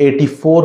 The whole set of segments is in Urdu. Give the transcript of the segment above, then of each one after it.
84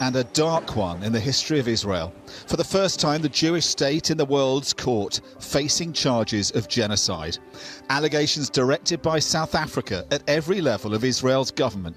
and a dark one in the history of Israel. For the first time, the Jewish state in the world's court facing charges of genocide. Allegations directed by South Africa at every level of Israel's government.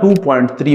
2.3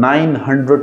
900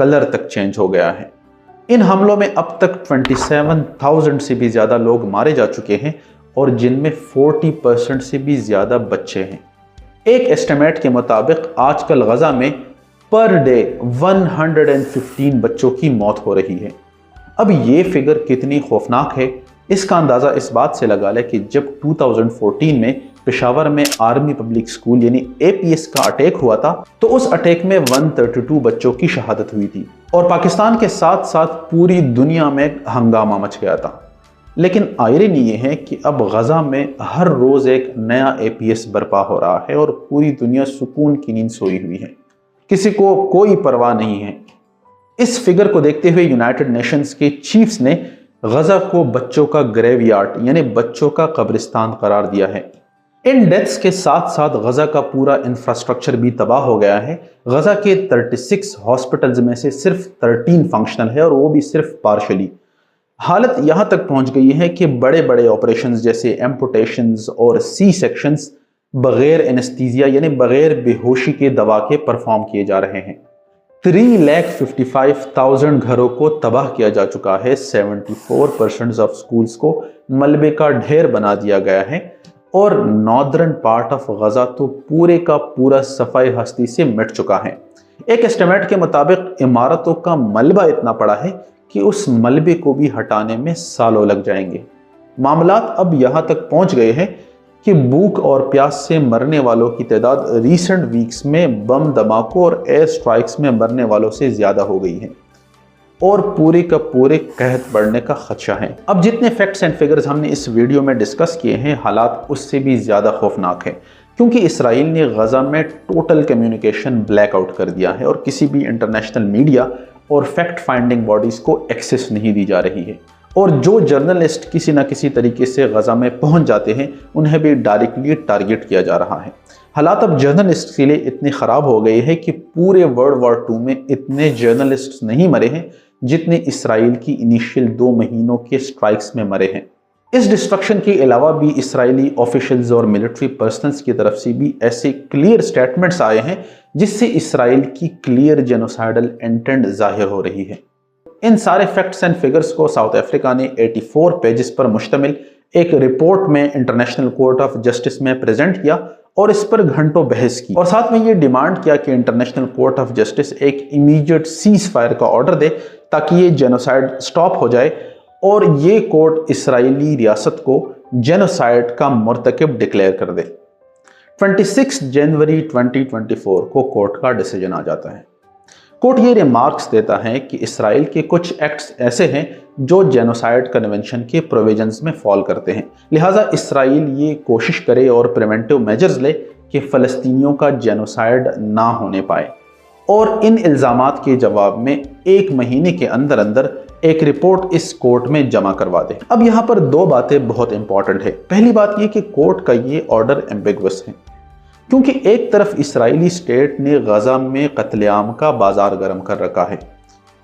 colour تک چینج ہو گیا ہے۔ ان حملوں میں اب تک 27,000 سے بھی زیادہ لوگ مارے جا چکے ہیں اور جن میں 40% سے بھی زیادہ بچے ہیں۔ ایک ایسٹیمیٹ کے مطابق آج کل غزہ میں پر ڈے 115 بچوں کی موت ہو رہی ہے۔ اب یہ فگر کتنی خوفناک ہے اس کا اندازہ اس بات سے لگا لیں کہ جب 2014 میں پشاور میں آرمی پبلک اسکول یعنی APS کا اٹیک ہوا تھا تو اس اٹیک میں 132 بچوں کی شہادت ہوئی تھی اور پاکستان کے ساتھ ساتھ پوری دنیا میں ہنگامہ مچ گیا تھا۔ لیکن آئرنی یہ ہے کہ اب غزہ میں ہر روز ایک نیا APS برپا ہو رہا ہے اور پوری دنیا سکون کی نیند سوئی ہوئی ہے، کسی کو کوئی پرواہ نہیں ہے۔ اس فگر کو دیکھتے ہوئے یونائٹڈ نیشنز کے چیفز نے غزہ کو بچوں کا گریو یارڈ یعنی بچوں کا قبرستان قرار دیا ہے۔ ان ڈیتھس کے ساتھ ساتھ غزہ کا پورا انفراسٹرکچر بھی تباہ ہو گیا ہے۔ غزہ کے 36 ہاسپٹلز میں سے صرف 13 فنکشنل ہے اور وہ بھی صرف پارشلی۔ حالت یہاں تک پہنچ گئی ہے کہ بڑے بڑے آپریشنز جیسے ایمپوٹیشنز اور سی سیکشنز بغیر انستیزیا یعنی بغیر بے ہوشی کے دوا کے پرفارم کیے جا رہے ہیں۔ 3,55,000 گھروں کو تباہ کیا جا چکا ہے۔ 74% آف سکولز کو ملبے کا ڈھیر بنا دیا گیا ہے اور ناردرن پارٹ آف غزہ تو پورے کا پورا صفائی ہستی سے مٹ چکا ہے۔ ایک اسٹیمیٹ کے مطابق عمارتوں کا ملبہ اتنا پڑا ہے کہ اس ملبے کو بھی ہٹانے میں سالوں لگ جائیں گے۔ معاملات اب یہاں تک پہنچ گئے ہیں کہ بھوک اور پیاس سے مرنے والوں کی تعداد ریسنٹ ویکس میں بم دھماکوں اور ایئر سٹرائکس میں مرنے والوں سے زیادہ ہو گئی ہے اور پورے کا پورے قحط بڑھنے کا خدشہ ہے۔ اب جتنے فیکٹس اینڈ فگرز ہم نے اس ویڈیو میں ڈسکس کیے ہیں، حالات اس سے بھی زیادہ خوفناک ہے کیونکہ اسرائیل نے غزہ میں ٹوٹل کمیونیکیشن بلیک آؤٹ کر دیا ہے اور کسی بھی انٹرنیشنل میڈیا اور فیکٹ فائنڈنگ باڈیز کو ایکسیس نہیں دی جا رہی ہے، اور جو جرنلسٹ کسی نہ کسی طریقے سے غزہ میں پہنچ جاتے ہیں انہیں بھی ڈائریکٹلی ٹارگٹ کیا جا رہا ہے۔ حالات اب جرنلسٹ کے لیے اتنے خراب ہو گئے ہیں کہ پورے ورلڈ وار 2 میں اتنے جرنلسٹ نہیں مرے ہیں جتنے اسرائیل کی انیشیل 2 مہینوں کے سٹرائکس میں مرے ہیں۔ اس ڈسٹرکشن کے علاوہ بھی اسرائیلی آفیشلز اور ملٹری پرسنلز کی طرف سے بھی ایسے کلیئر سٹیٹمنٹس آئے ہیں جس سے اسرائیل کی کلیئر جینوسائیڈل انٹینٹ ظاہر ہو رہی ہے۔ ان سارے فیکٹس اینڈ فگرز کو ساؤتھ افریقہ نے 84 پیجز پر مشتمل ایک رپورٹ میں انٹرنیشنل کورٹ آف جسٹس میں پریزنٹ کیا اور اس پر گھنٹوں بحث کی اور ساتھ میں یہ ڈیمانڈ کیا کہ انٹرنیشنل کورٹ آف جسٹس ایک امیڈیٹ سیز فائر کا آرڈر دے تاکہ یہ جینوسائیڈ سٹاپ ہو جائے اور یہ کورٹ اسرائیلی ریاست کو جینوسائیڈ کا مرتکب ڈکلیئر کر دے۔ 26 جنوری 2024 کو کورٹ کا ڈیسیجن آ جاتا ہے۔ کورٹ یہ ریمارکس دیتا ہے کہ اسرائیل کے کچھ ایکٹس ایسے ہیں جو جینوسائیڈ کنونشن کے پروویژنز میں فال کرتے ہیں، لہٰذا اسرائیل یہ کوشش کرے اور پریونٹیو میجرز لے کہ فلسطینیوں کا جینوسائیڈ نہ ہونے پائے، اور ان الزامات کے جواب میں 1 مہینے کے اندر اندر ایک رپورٹ اس کورٹ میں جمع کروا دے۔ اب یہاں پر 2 باتیں بہت امپورٹنٹ ہے۔ پہلی بات یہ کہ کورٹ کا یہ آرڈر ایمبیگوس ہے کیونکہ ایک طرف اسرائیلی اسٹیٹ نے غزہ میں قتل عام کا بازار گرم کر رکھا ہے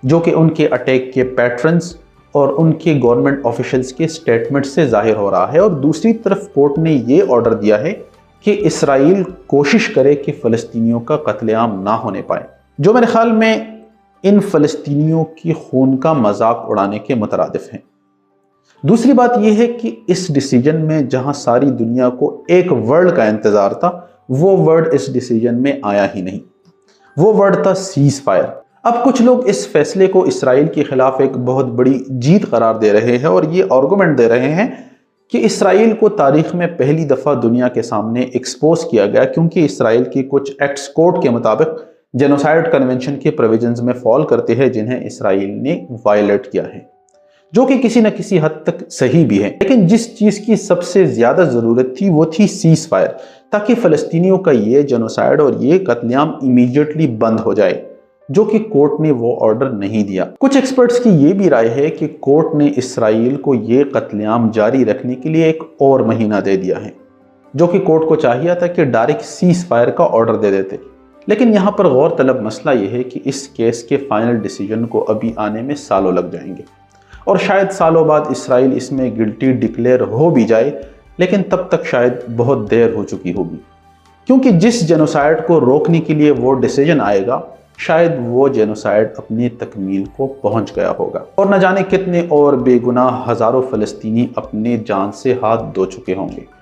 جو کہ ان کے اٹیک کے پیٹرنز اور ان کے گورنمنٹ آفیشلز کے سٹیٹمنٹ سے ظاہر ہو رہا ہے، اور دوسری طرف کورٹ نے یہ آرڈر دیا ہے کہ اسرائیل کوشش کرے کہ فلسطینیوں کا قتل عام نہ ہونے پائے، جو میرے خیال میں ان فلسطینیوں کی خون کا مذاق اڑانے کے مترادف ہیں۔ دوسری بات یہ ہے کہ اس ڈیسیجن میں جہاں ساری دنیا کو ایک ورڈ کا انتظار تھا، وہ ورڈ اس ڈیسیجن میں آیا ہی نہیں، وہ ورڈ تھا سیز فائر۔ اب کچھ لوگ اس فیصلے کو اسرائیل کے خلاف ایک بہت بڑی جیت قرار دے رہے ہیں اور یہ آرگومنٹ دے رہے ہیں کہ اسرائیل کو تاریخ میں پہلی دفعہ دنیا کے سامنے ایکسپوز کیا گیا کیونکہ اسرائیل کے کچھ ایکٹس کورٹ کے مطابق جینوسائیڈ کنونشن کے پروویژنز میں فال کرتے ہیں جنہیں اسرائیل نے وائلیٹ کیا ہے، جو کہ کسی نہ کسی حد تک صحیح بھی ہے۔ لیکن جس چیز کی سب سے زیادہ ضرورت تھی وہ تھی سیز فائر، تاکہ فلسطینیوں کا یہ جینوسائیڈ اور یہ قتل عام امیڈیٹلی بند ہو جائے، جو کہ کورٹ نے وہ آرڈر نہیں دیا۔ کچھ ایکسپرٹس کی یہ بھی رائے ہے کہ کورٹ نے اسرائیل کو یہ قتل عام جاری رکھنے کے لیے ایک اور مہینہ دے دیا ہے، جو کہ کورٹ کو چاہیے تھا کہ ڈائریکٹ سیز فائر کا آرڈر دے دیتے۔ لیکن یہاں پر غور طلب مسئلہ یہ ہے کہ اس کیس کے فائنل ڈیسیجن کو ابھی آنے میں سالوں لگ جائیں گے، اور شاید سالوں بعد اسرائیل اس میں گلٹی ڈکلیئر ہو بھی جائے، لیکن تب تک شاید بہت دیر ہو چکی ہوگی، کیونکہ جس جینوسائیڈ کو روکنے کے لیے وہ ڈیسیجن آئے گا شاید وہ جینوسائیڈ اپنی تکمیل کو پہنچ گیا ہوگا اور نہ جانے کتنے اور بے گناہ ہزاروں فلسطینی اپنے جان سے ہاتھ دھو چکے ہوں گے۔